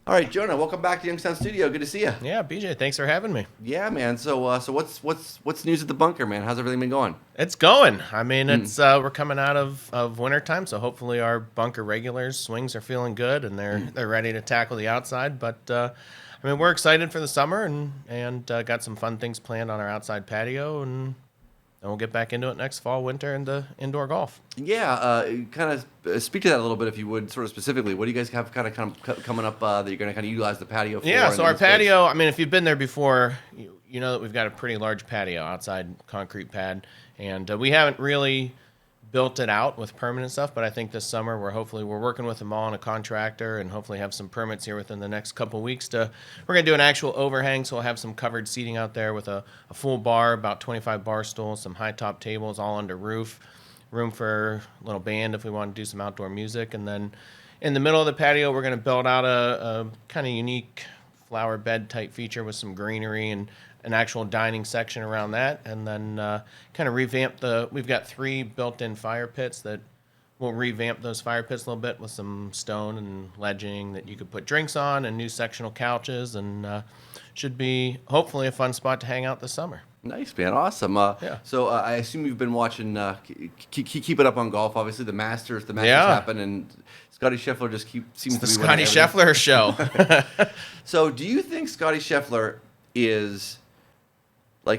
All right, Jonah, welcome back to Youngstown Studio. Good to see you. Yeah, BJ, thanks for having me. Yeah, man. So what's news at the bunker, man? How's everything been going? It's going. I mean, Mm. it's we're coming out of winter time, so hopefully our bunker regulars swings are feeling good and they're ready to tackle the outside. But I mean, we're excited for the summer and got some fun things planned on our outside patio, and then we'll get back into it next fall, winter, into indoor golf. Yeah, kind of speak to that a little bit, if you would, sort of specifically. What do you guys have coming up that you're going to kind of utilize the patio for? Yeah, and so in our the space? patio, I mean, if you've been there before, you know that we've got a pretty large patio outside concrete pad, and we haven't really built it out with permanent stuff, but I think this summer we're working with them all on a contractor and hopefully have some permits here within the next couple of weeks we're going to do an actual overhang, so we'll have some covered seating out there with a full bar, about 25 bar stools, some high top tables all under roof, room for a little band if we want to do some outdoor music, and then in the middle of the patio we're going to build out a kind of unique flower bed type feature with some greenery and an actual dining section around that, and then kind of revamp we've got 3 built-in fire pits that we'll revamp those fire pits a little bit with some stone and ledging that you could put drinks on and new sectional couches, and should be hopefully a fun spot to hang out this summer. Nice, man. Awesome. Yeah. So I assume you've been watching, keep it up on golf. Obviously, the Masters Yeah. happen, and Scottie Scheffler just seems The to be Scottie winning everything. Scheffler show. So, do you think Scottie Scheffler is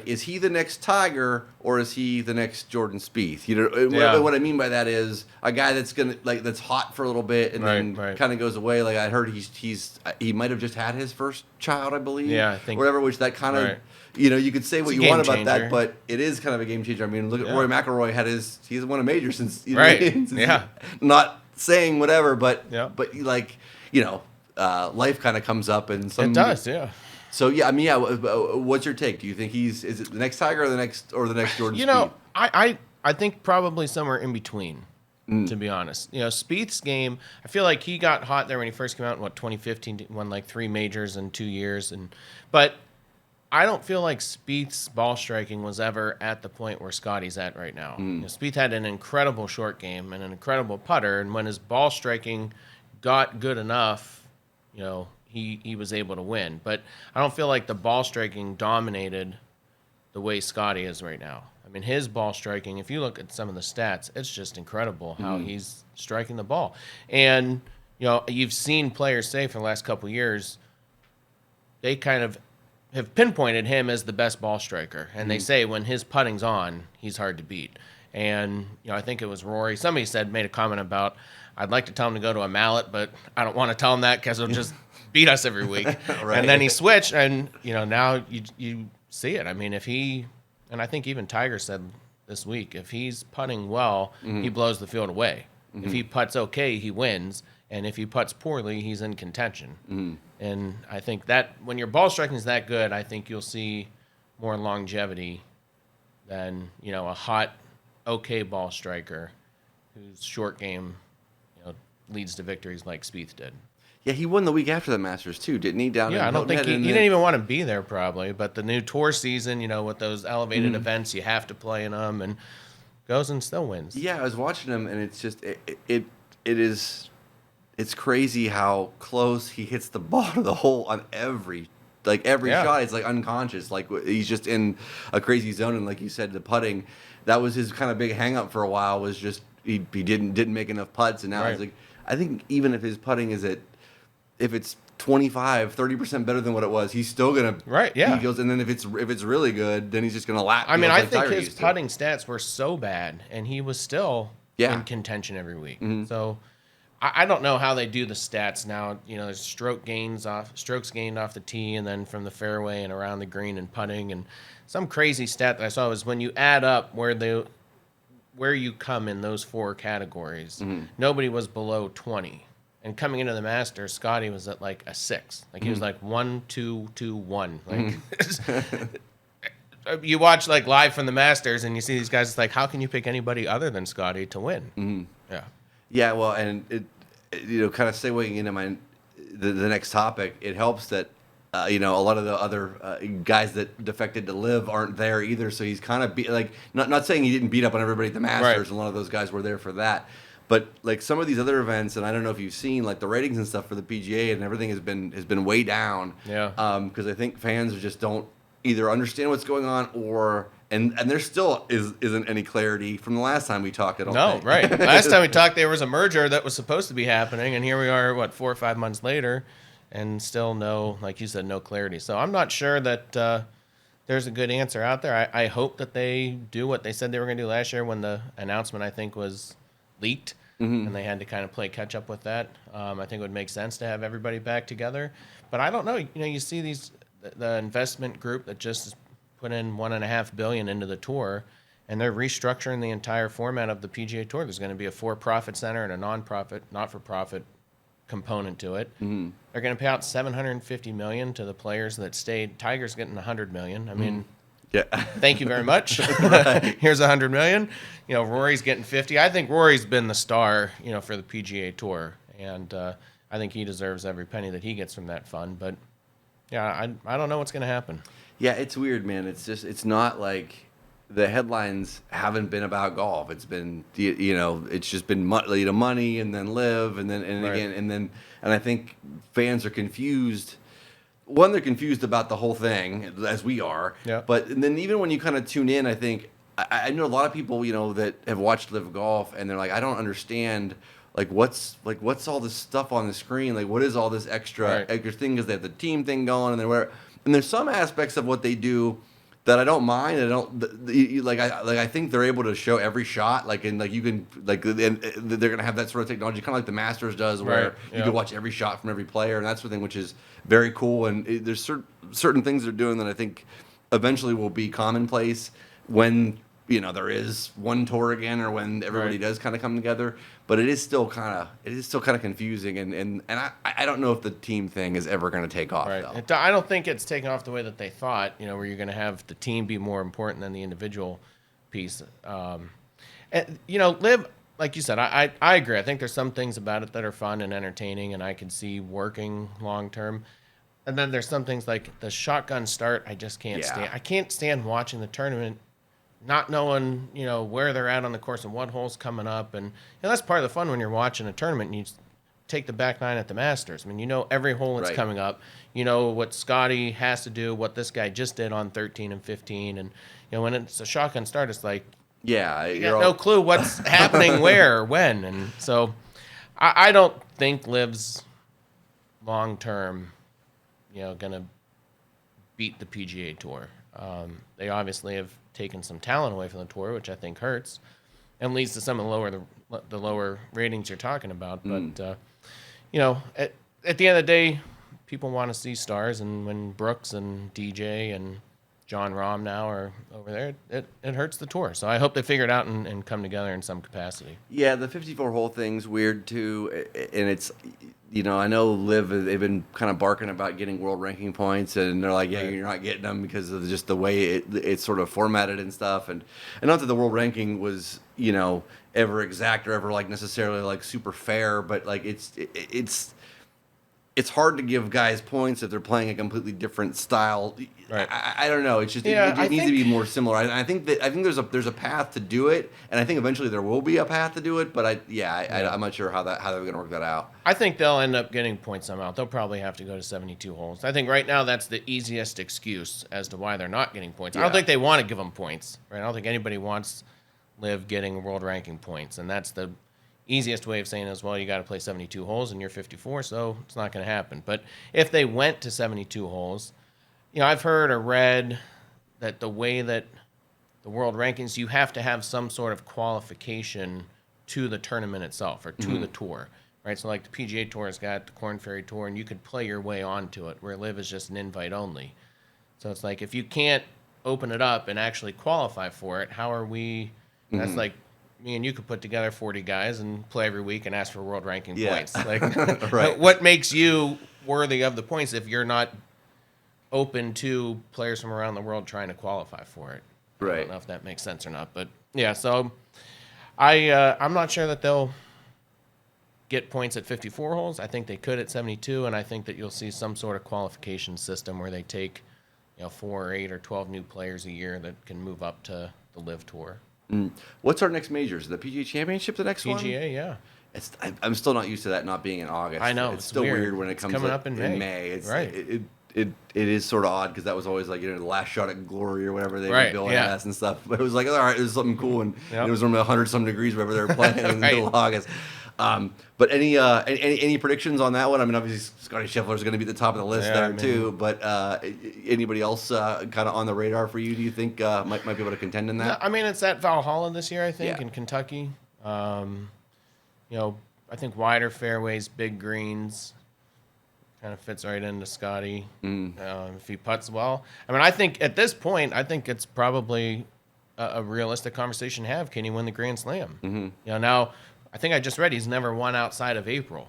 is he the next Tiger, or is he the next Jordan Spieth? You know, Yeah. what I mean by that is a guy that's that's hot for a little bit and then Right. kind of goes away. Like I heard he might have just had his first child, I believe. Yeah, I think- whatever. Which that kind of Right. you could say what a you game want about changer. that, but it is kind of a game changer. I mean, look at Yeah. Rory McIlroy he's won a major since Right. since Yeah. not saying whatever, but Yeah. life kind of comes up and some It does, yeah. so yeah, I mean, yeah. What's your take? Do you think is it the next Tiger or the next Jordan? You know, Spieth? I think probably somewhere in between, to be honest. You know, Spieth's game, I feel like he got hot there when he first came out in 2015, won like 3 majors in 2 years, but I don't feel like Spieth's ball striking was ever at the point where Scottie's at right now. You know, Spieth had an incredible short game and an incredible putter, and when his ball striking got good enough, you know, he was able to win. But I don't feel like the ball striking dominated the way Scottie is right now. I mean, his ball striking, if you look at some of the stats, it's just incredible how he's striking the ball. And, you know, you've seen players say for the last couple of years, they kind of have pinpointed him as the best ball striker. And they say when his putting's on, he's hard to beat. And, you know, I think it was Rory. Somebody made a comment about, I'd like to tell him to go to a mallet, but I don't want to tell him that because he'll just beat us every week. Right. And then he switched, and, you know, now you see it. I mean, and I think even Tiger said this week, if he's putting well, he blows the field away. If he putts okay, he wins. And if he putts poorly, he's in contention. And I think that when your ball striking is that good, I think you'll see more longevity than, you know, a hot, okay ball striker whose short game, you know, leads to victories like Spieth did. Yeah, he won the week after the Masters too, didn't he? Down in Yeah, I don't Hilton think Head, he and didn't then- even want to be there probably, but the new tour season, you know, with those elevated events, you have to play in them, and goes and still wins. Yeah, I was watching him, and it's just it's crazy how close he hits the ball to the hole on every Yeah. shot. It's like unconscious, like he's just in a crazy zone. And like you said, the putting, that was his kind of big hang up for a while. Was just he didn't make enough putts, and now he's Right. like, I think even if his putting is if it's 25-30% better than what it was, he's still gonna Right, yeah. He goes, and then if it's really good, then he's just gonna lap. I mean, fields I like think Tiger his used to. putting stats were so bad, and he was still Yeah. in contention every week. So I don't know how they do the stats now. You know, there's strokes gained off the tee, and then from the fairway and around the green and putting. And some crazy stat that I saw was when you add up where you come in those 4 categories, nobody was below 20. And coming into the Masters, Scottie was at like a 6. Like he was like 1, 2, 2, 1. Like you watch like live from the Masters, and you see these guys. It's like, how can you pick anybody other than Scottie to win? Yeah. Yeah, well, and kind of segueing into the next topic, it helps that a lot of the other guys that defected to LIV aren't there either. So he's kind of not saying he didn't beat up on everybody at the Masters, Right. and a lot of those guys were there for that. But like some of these other events, and I don't know if you've seen like the ratings and stuff for the PGA and everything has been way down. Yeah. Because I think fans just don't either understand what's going on or and there still isn't any clarity from the last time we talked. I don't No, think. right. Last time we talked, there was a merger that was supposed to be happening, and here we are, 4 or 5 months later, and still no, like you said, no clarity. So I'm not sure that there's a good answer out there. I hope that they do what they said they were going to do last year when the announcement, I think, was leaked, and they had to kind of play catch up with that. I think it would make sense to have everybody back together. But I don't know. You see the investment group that just put in $1.5 billion into the tour, and they're restructuring the entire format of the PGA Tour. There's going to be a for-profit center and a not-for-profit component to it. Mm-hmm. They're going to pay out $750 million to the players that stayed. Tiger's getting $100 million. I mean, Yeah. thank you very much. Here's $100 million. Rory's getting 50. I think Rory's been the star, for the PGA Tour, and I think he deserves every penny that he gets from that fund. But yeah, I don't know what's going to happen. Yeah, it's weird, man. It's not like the headlines haven't been about golf. It's been, it's just been money and then live and then Right. again and I think fans are confused. One, they're confused about the whole thing, as we are. Yeah. But then even when you kind of tune in, I think I know a lot of people, that have watched Live Golf, and they're like, I don't understand. What's all this stuff on the screen? Like, what is all this extra thing? Because they have the team thing going, and there's some aspects of what they do that I don't mind. I think they're able to show every shot. And they're gonna have that sort of technology, kind of like the Masters does, where you can watch every shot from every player, and that sort of thing, which is very cool. And there's certain things they're doing that I think eventually will be commonplace when there is one tour again, or when everybody does kind of come together. But it is still kind of confusing, and I don't know if the team thing is ever going to take off. Right. Though. I don't think it's taken off the way that they thought. Where you're going to have the team be more important than the individual piece. Live, like you said, I agree. I think there's some things about it that are fun and entertaining, and I can see working long term. And then there's some things like the shotgun start. I just can't stand. I can't stand watching the tournament, not knowing, where they're at on the course and what hole's coming up. And that's part of the fun when you're watching a tournament and you take the back nine at the Masters. I mean, every hole that's coming up. What Scottie has to do, what this guy just did on 13 and 15. And, when it's a shotgun start, it's like, you got no clue what's happening where or when. And so I don't think Liv's long-term, going to beat the PGA Tour. They obviously have taken some talent away from the tour, which I think hurts, and leads to some of the lower ratings you're talking about. But at the end of the day, people want to see stars, and when Brooks and DJ and John Rahm now are over there, it hurts the tour. So I hope they figure it out and come together in some capacity. Yeah, the 54-hole thing's weird too, and it's, I know Liv, they've been kind of barking about getting world ranking points, and they're like, you're not getting them because of just the way it's sort of formatted and stuff, and not that the world ranking was, ever exact or ever necessarily super fair, but it's hard to give guys points if they're playing a completely different style. Right. I don't know. It's just it needs to be more similar. I think there's a path to do it, and I think eventually there will be a path to do it. But I'm not sure how they're going to work that out. I think they'll end up getting points somehow. They'll probably have to go to 72 holes. I think right now that's the easiest excuse as to why they're not getting points. I don't think they want to give them points. Right? I don't think anybody wants Liv getting world ranking points, and that's the easiest way of saying is, well, you got to play 72 holes and you're 54, so it's not going to happen. But if they went to 72 holes, I've heard or read that the way that the world rankings, you have to have some sort of qualification to the tournament itself or to the tour, right? So like the PGA Tour has got the Korn Ferry Tour, and you could play your way onto it, where Liv is just an invite only. So it's like, if you can't open it up and actually qualify for it, how are we? That's like me and you could put together 40 guys and play every week and ask for world ranking points. Like, right. What makes you worthy of the points if you're not open to players from around the world trying to qualify for it? Right. I don't know if that makes sense or not, but yeah. So I'm not sure that they'll get points at 54 holes. I think they could at 72, and I think that you'll see some sort of qualification system where they take 4 or 8 or 12 new players a year that can move up to the LIV Tour. What's our next major? Is the PGA Championship the next one? PGA, yeah. I'm still not used to that not being in August. I know, it's still weird when it comes coming up in May. It's right. It is sort of odd because that was always like, the last shot at glory or whatever they were billing us and stuff. But it was like, all right, it was something cool, and it was around 100-some degrees wherever they were playing in the middle of August. But any predictions on that one? I mean, obviously Scottie Scheffler is going to be at the top of the list too. But anybody else kind of on the radar for you? Do you think might be able to contend in that? No, I mean, it's at Valhalla this year, I think, in Kentucky. I think wider fairways, big greens, kind of fits right into Scottie if he putts well. I mean, I think at this point, it's probably a realistic conversation to have. Can he win the Grand Slam? Now, I think I just read he's never won outside of April.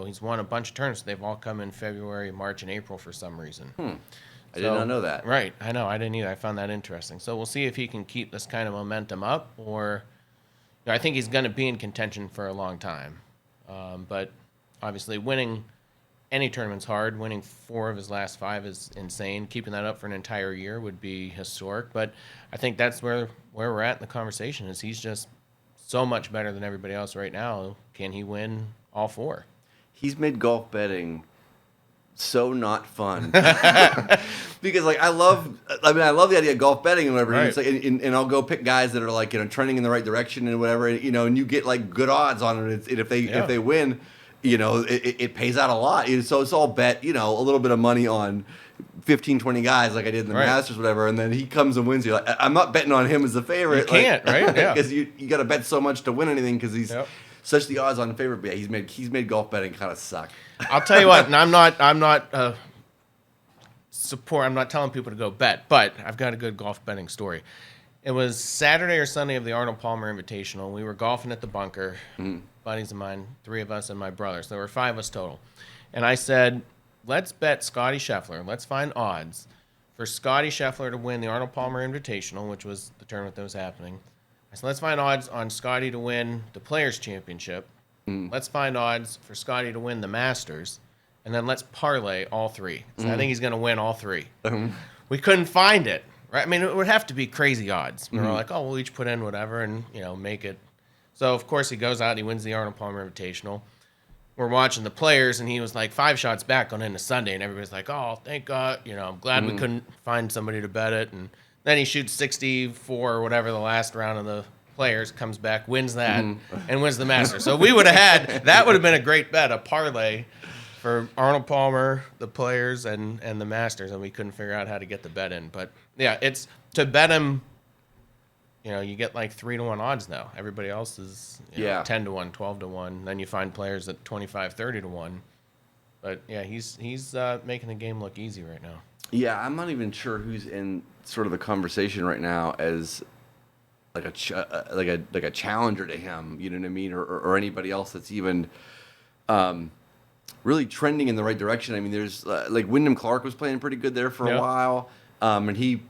He's won a bunch of tournaments. They've all come in February, March, and April for some reason. I did not know that. Right. I know. I didn't either. I found that interesting. So we'll see if he can keep this kind of momentum up, or I think he's going to be in contention for a long time. But obviously winning any tournament's hard. Winning 4 of his last 5 is insane. Keeping that up for an entire year would be historic. But I think that's where we're at in the conversation, is he's just so much better than everybody else right now. Can he win all 4? He's made golf betting so not fun. Because I love the idea of golf betting and whatever. Right. It's like, and I'll go pick guys that are like, trending in the right direction and whatever, and you get like good odds on it. If they win, it pays out a lot. So it's all bet, a little bit of money on 15, 20 guys like I did in the Masters, whatever, and then he comes and wins. You're like, I'm not betting on him as the favorite. You can't, right? Yeah. Because you got to bet so much to win anything because he's such the odds-on favorite. But yeah, he's made golf betting kind of suck. I'll tell you what, and I'm not I'm not telling people to go bet, but I've got a good golf betting story. It was Saturday or Sunday of the Arnold Palmer Invitational. We were golfing at the bunker, buddies of mine, 3 of us and my brother. So there were 5 of us total. And I said, let's bet Scottie Scheffler. Let's find odds for Scottie Scheffler to win the Arnold Palmer Invitational, which was the tournament that was happening. I said, let's find odds on Scottie to win the Players' Championship. Let's find odds for Scottie to win the Masters. And then let's parlay all 3. So I think he's going to win all 3. We couldn't find it. Right? I mean, it would have to be crazy odds. We're like, we'll each put in whatever and, make it. So, of course, he goes out and he wins the Arnold Palmer Invitational. We're watching the Players, and he was like 5 shots back going into Sunday, and everybody's like, oh, thank God. I'm glad we couldn't find somebody to bet it. And then he shoots 64 or whatever the last round of the Players, comes back, wins that, and wins the Masters. So we would have had, that would have been a great bet, a parlay for Arnold Palmer, the Players, and the Masters, and we couldn't figure out how to get the bet in. But, yeah, it's to bet him, you get like 3-1 odds now. Everybody else is 10-1, 12-1. Then you find players at 25, 30-1. But, yeah, he's making the game look easy right now. Yeah, I'm not even sure who's in sort of the conversation right now as like a challenger to him, you know what I mean, or anybody else that's even really trending in the right direction. I mean, there's like Wyndham Clark was playing pretty good there for a while, and he,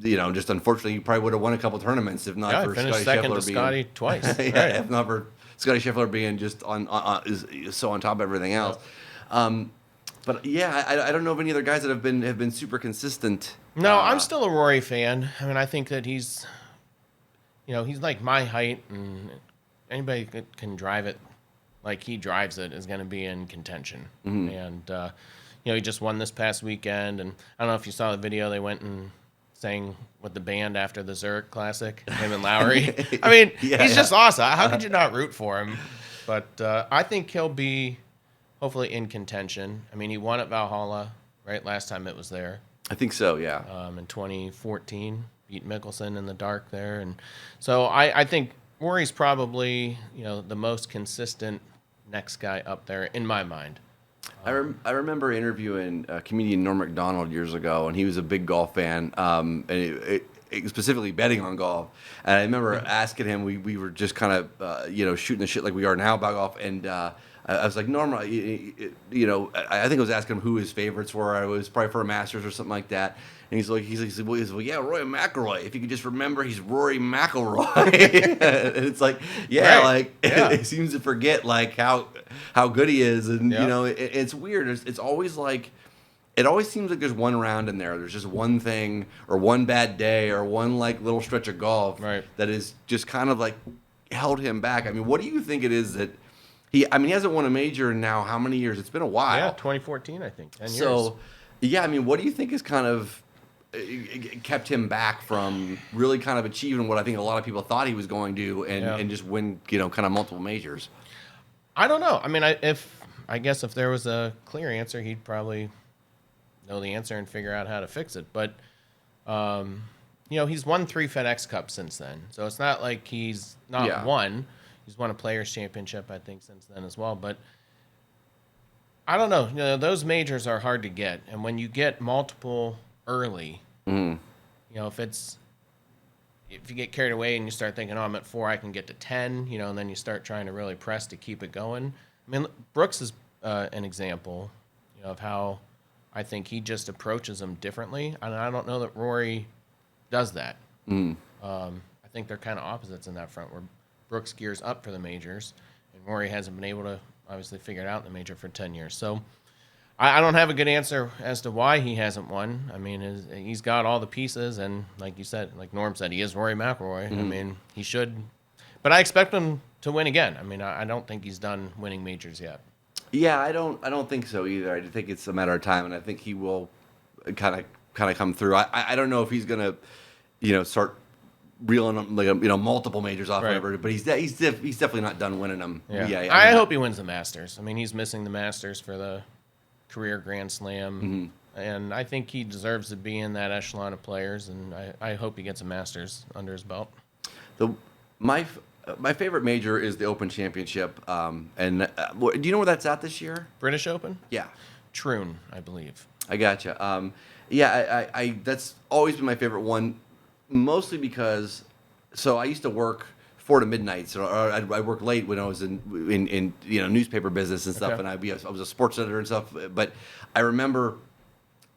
just unfortunately, he probably would have won a couple tournaments if not for Scottie Scheffler being Scottie twice. If not for Scottie Scheffler being just is so on top of everything else. But yeah, I don't know of any other guys that have been super consistent. No, I'm still a Rory fan. I mean, I think that he's like my height, and anybody that can drive it like he drives it is going to be in contention. And he just won this past weekend, and I don't know if you saw the video. They went and sang with the band after the Zurich Classic, him and Lowry. I mean, he's just awesome. How could you not root for him? But I think he'll be hopefully in contention. I mean, he won at Valhalla, right? Last time it was there. I think so, yeah. In 2014, beat Mickelson in the dark there. And so I think Rory's probably, the most consistent next guy up there in my mind. I remember interviewing comedian Norm Macdonald years ago, and he was a big golf fan, and specifically betting on golf. And I remember asking him, we were just kind of, shooting the shit like we are now about golf, and I was like, Norm, I think I was asking him who his favorites were. It was probably for a Masters or something like that. And he's like, yeah, Rory McIlroy. If you could just remember, he's Rory McIlroy. And it's like, he seems to forget like how good he is, and it's weird. It's always like it always seems like there's one round in there. There's just one thing or one bad day or one like little stretch of golf that is just kind of like held him back. I mean, what do you think it is that he hasn't won a major in now how many years? It's been a while. Yeah, 2014, I think. 10 years. So, yeah, I mean, what do you think is kind of kept him back from really kind of achieving what I think a lot of people thought he was going to and just win, kind of multiple majors? I don't know. I mean, I guess if there was a clear answer, he'd probably know the answer and figure out how to fix it. But, he's won 3 FedEx Cups since then. So it's not like he's not won. He's won a Players' Championship, I think, since then as well. But I don't know. Those majors are hard to get. And when you get multiple early, if you get carried away and you start thinking, I'm at 4, I can get to 10, and then you start trying to really press to keep it going. I mean, Brooks is an example, of how I think he just approaches them differently. And I don't know that Rory does that. I think they're kind of opposites in that front, where Brooks gears up for the majors, and Rory hasn't been able to obviously figure it out in the major for 10 years. So I don't have a good answer as to why he hasn't won. I mean, he's got all the pieces, and like you said, like Norm said, he is Rory McIlroy. I mean, he should. But I expect him to win again. I mean, I don't think he's done winning majors yet. Yeah, I don't think so either. I think it's a matter of time, and I think he will kind of come through. I don't know if he's gonna, start reeling them like multiple majors off, whatever. But he's definitely not done winning them. Yeah, I hope he wins the Masters. I mean, he's missing the Masters for the career Grand Slam, and I think he deserves to be in that echelon of players. And I hope he gets a Masters under his belt. My favorite major is the Open Championship. Do you know where that's at this year? British Open? Yeah. Troon, I believe. I gotcha. I that's always been my favorite one, mostly because I used to work 4 to midnight, so I worked late when I was in newspaper business and stuff, and I was a sports editor and stuff. But I remember,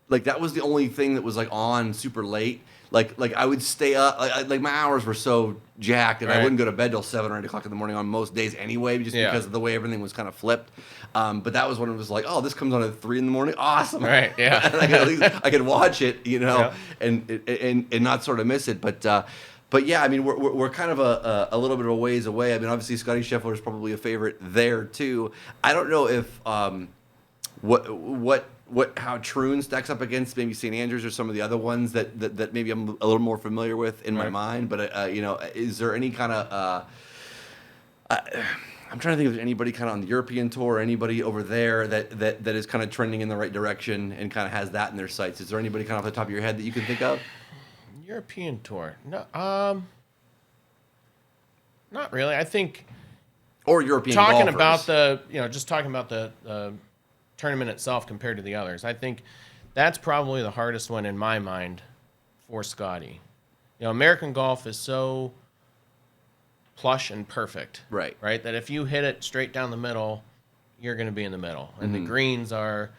like, that was the only thing that was like on super late. Like I would stay up, like my hours were so jacked, and I wouldn't go to bed till 7 or 8 o'clock in the morning on most days anyway, just because of the way everything was kind of flipped. But that was when it was like, oh, this comes on at 3 in the morning, awesome, right? Yeah, at least I could watch it, and not sort of miss it. But yeah, I mean, we're kind of a little bit of a ways away. I mean, obviously Scottie Scheffler is probably a favorite there too. I don't know if how Troon stacks up against maybe St. Andrews or some of the other ones that maybe I'm a little more familiar with in my mind. But is there any kind of I'm trying to think if there's anybody kind of on the European tour, or anybody over there that is kind of trending in the right direction and kind of has that in their sights. Is there anybody kind of off the top of your head that you can think of? European tour? No, not really. I think. Or European talking golfers. About the tournament itself compared to the others. I think that's probably the hardest one in my mind for Scottie. American golf is so plush and perfect. Right, that if you hit it straight down the middle, you're going to be in the middle. And the greens are,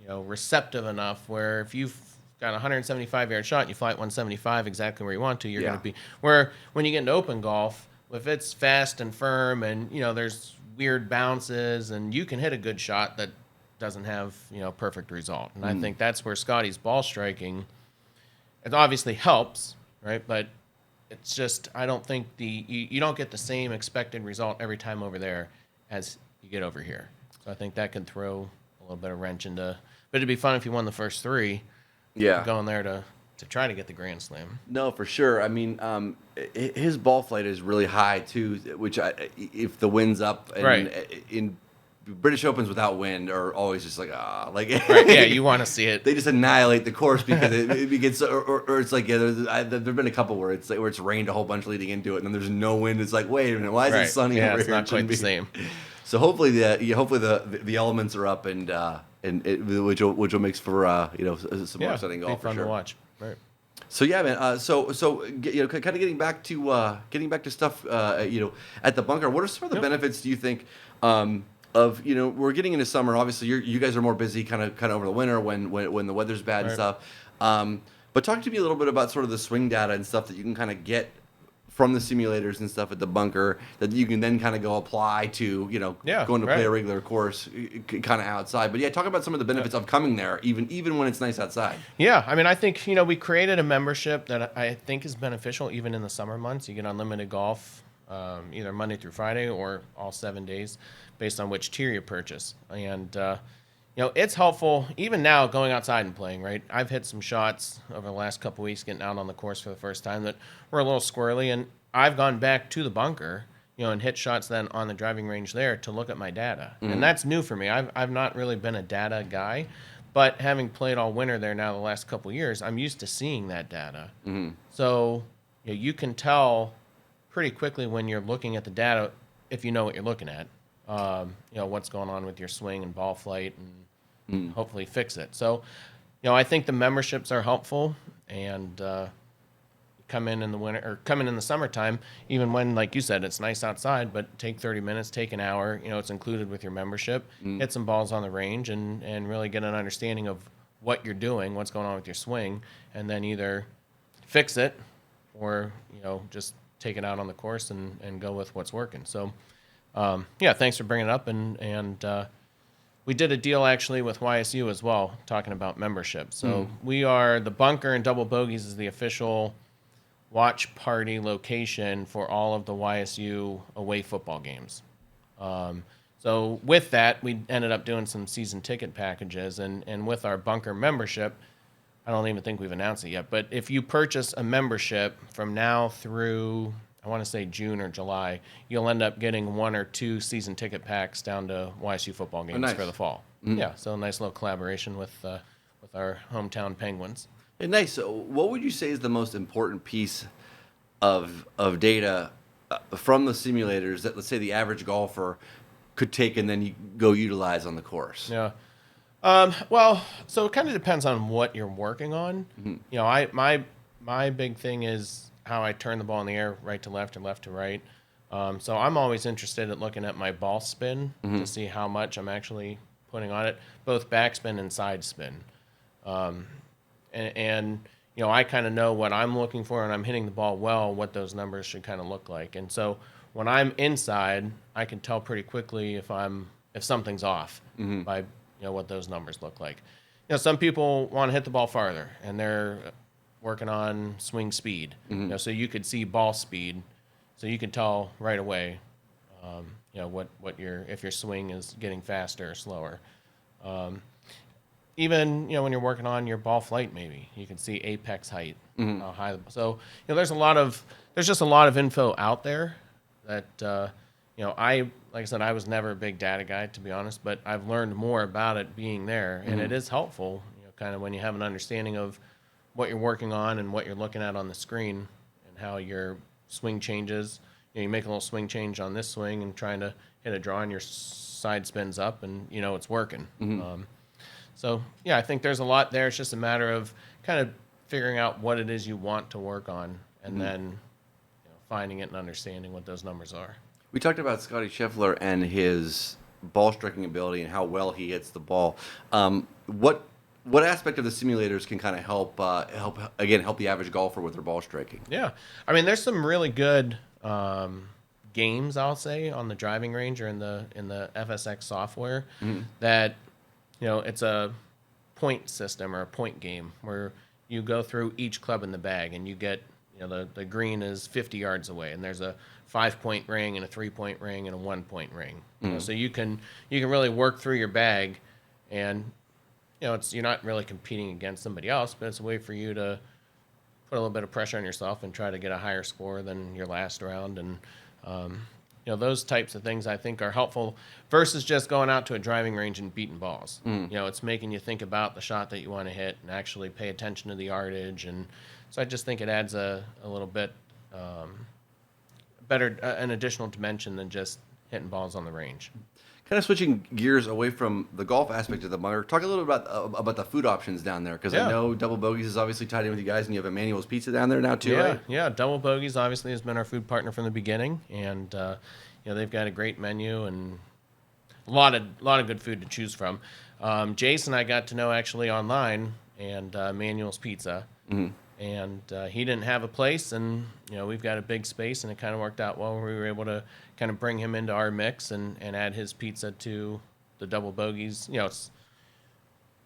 receptive enough where if you've got a 175-yard shot and you fly at 175 exactly where you want to, you're going to be. Where when you get into open golf, if it's fast and firm and, there's weird bounces and you can hit a good shot that doesn't have, perfect result. And I think that's where Scottie's ball striking, it obviously helps, right? But it's just, I don't think you don't get the same expected result every time over there as you get over here. So I think that can throw a little bit of wrench into, but it'd be fun if you won the first 3. Yeah. Going there to try to get the Grand Slam. No, for sure. I mean, his ball flight is really high too, which if the wind's up and in British Opens without wind are always just like yeah, you want to see it. They just annihilate the course because it gets or it's like there've been a couple where it's rained a whole bunch leading into it and then there's no wind. It's like, wait a minute, why is it sunny over it's here? Not quite the same. So hopefully the elements are up and which will make for some more exciting golf for fun sure. To watch. Right. So yeah, man. So kind of getting back to stuff. At the bunker. What are some of the benefits do you think? Of we're getting into summer. Obviously, you guys are more busy, kind of over the winter when the weather's bad and stuff. But talk to me a little bit about sort of the swing data and stuff that you can kind of get from the simulators and stuff at the bunker that you can then kind of go apply to, going to play a regular course kind of outside. But yeah, talk about some of the benefits of coming there, even when it's nice outside. Yeah, I mean, I think, we created a membership that I think is beneficial even in the summer months. You get unlimited golf, either Monday through Friday or all 7 days based on which tier you purchase. And, it's helpful even now going outside and playing, right? I've hit some shots over the last couple weeks getting out on the course for the first time that were a little squirrely, and I've gone back to the bunker, and hit shots then on the driving range there to look at my data. Mm-hmm. And that's new for me. I've not really been a data guy, but having played all winter there now the last couple of years, I'm used to seeing that data. Mm-hmm. So you can tell pretty quickly when you're looking at the data if you know what you're looking at. What's going on with your swing and ball flight, and hopefully fix it. So, I think the memberships are helpful, and come in the winter or come in the summertime, even when, like you said, it's nice outside, but take 30 minutes, take an hour, it's included with your membership, hit some balls on the range and really get an understanding of what you're doing, what's going on with your swing, and then either fix it or, just take it out on the course and go with what's working. So, thanks for bringing it up. And we did a deal actually with YSU as well, talking about membership. So we are the bunker, and Double Bogeys is the official watch party location for all of the YSU away football games. So with that, we ended up doing some season ticket packages, and with our bunker membership, I don't even think we've announced it yet, but if you purchase a membership from now through, I want to say June or July, you'll end up getting 1 or 2 season ticket packs down to YSU football games for the fall. Yeah, so a nice little collaboration with our hometown Penguins. And nice. So what would you say is the most important piece of data from the simulators that, let's say, the average golfer could take and then you go utilize on the course? Yeah. So it kind of depends on what you're working on. Mm-hmm. My big thing is how I turn the ball in the air, right to left or left to right. So I'm always interested in looking at my ball spin to see how much I'm actually putting on it, both backspin and side spin. And I kind of know what I'm looking for, and I'm hitting the ball well, what those numbers should kind of look like. And so when I'm inside, I can tell pretty quickly if something's off by what those numbers look like. Some people want to hit the ball farther, and they're working on swing speed. So you could see ball speed, so you can tell right away, if your swing is getting faster or slower. Even when you're working on your ball flight, maybe you can see apex height, how high. So there's just a lot of info out there that like I said, I was never a big data guy, to be honest, but I've learned more about it being there, and it is helpful, kind of when you have an understanding of what you're working on and what you're looking at on the screen and how your swing changes. You make a little swing change on this swing and trying to hit a draw, and your side spins up, and it's working. I think there's a lot there. It's just a matter of kind of figuring out what it is you want to work on, and then finding it and understanding what those numbers are. We talked about Scottie Scheffler and his ball striking ability and how well he hits the ball. What aspect of the simulators can kind of help the average golfer with their ball striking? Yeah, I mean, there's some really good games, I'll say, on the driving range or in the FSX software that it's a point system or a point game where you go through each club in the bag, and you get the green is 50 yards away, and there's a 5-point ring and a 3-point ring and a 1-point ring. So you can really work through your bag, and you're not really competing against somebody else, but it's a way for you to put a little bit of pressure on yourself and try to get a higher score than your last round. And those types of things I think are helpful versus just going out to a driving range and beating balls. It's making you think about the shot that you want to hit and actually pay attention to the yardage. And so I just think it adds a little bit better, an additional dimension than just hitting balls on the range. Kind of switching gears away from the golf aspect of the bunker, talk a little bit about the food options down there, because I know Double Bogeys is obviously tied in with you guys, and you have Emmanuel's Pizza down there now too, right? Yeah, Double Bogeys obviously has been our food partner from the beginning, and they've got a great menu and a lot of good food to choose from. Jason I got to know actually online, and Emmanuel's Pizza, and he didn't have a place, and we've got a big space, and it kind of worked out well. We were able to kind of bring him into our mix and add his pizza to the double bogeys. It's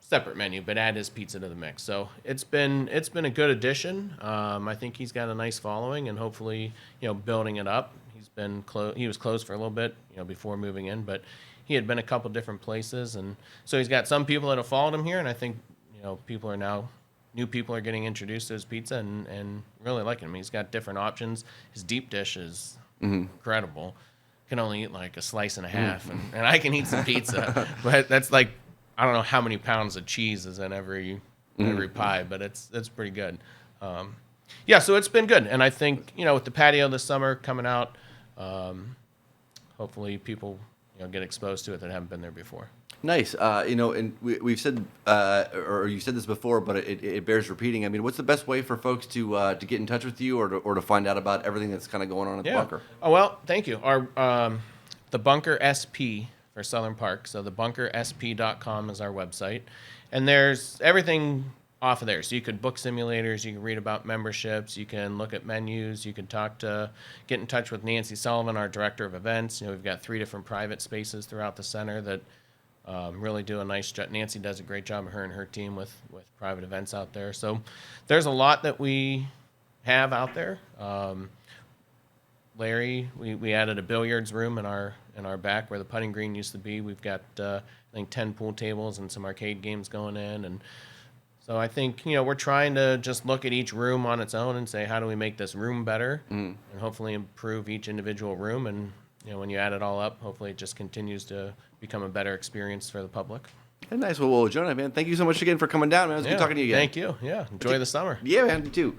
separate menu, but add his pizza to the mix. So it's been a good addition. I think he's got a nice following, and hopefully building it up. He was closed for a little bit before moving in, but he had been a couple different places, and so he's got some people that have followed him here, and I think new people are getting introduced to his pizza and really liking him. He's got different options. His deep dish is incredible. Can only eat like a slice and a half, and I can eat some pizza, but that's like, I don't know how many pounds of cheese is in every pie, but it's pretty good. So it's been good, and I think with the patio this summer coming out, hopefully people get exposed to it that haven't been there before. Nice. And we've said, or you said this before, but it bears repeating. I mean, what's the best way for folks to get in touch with you or to find out about everything that's kind of going on at the bunker? Oh, well, thank you. Our the Bunker SP for Southern Park. So thebunkersp.com is our website, and there's everything off of there. So you could book simulators, you can read about memberships, you can look at menus, you can get in touch with Nancy Sullivan, our director of events. We've got 3 different private spaces throughout the center that really do a nice job. Nancy does a great job, her and her team, with private events out there. So there's a lot that we have out there. Larry, we added a billiards room in our back where the putting green used to be. We've got I think 10 pool tables and some arcade games going in, and so I think we're trying to just look at each room on its own and say, how do we make this room better, and hopefully improve each individual room. And when you add it all up, hopefully it just continues to become a better experience for the public. Nice. Well, Jonah, man, thank you so much again for coming down, man. It was good talking to you again. Thank you. Yeah, enjoy the summer. Yeah, man, you too.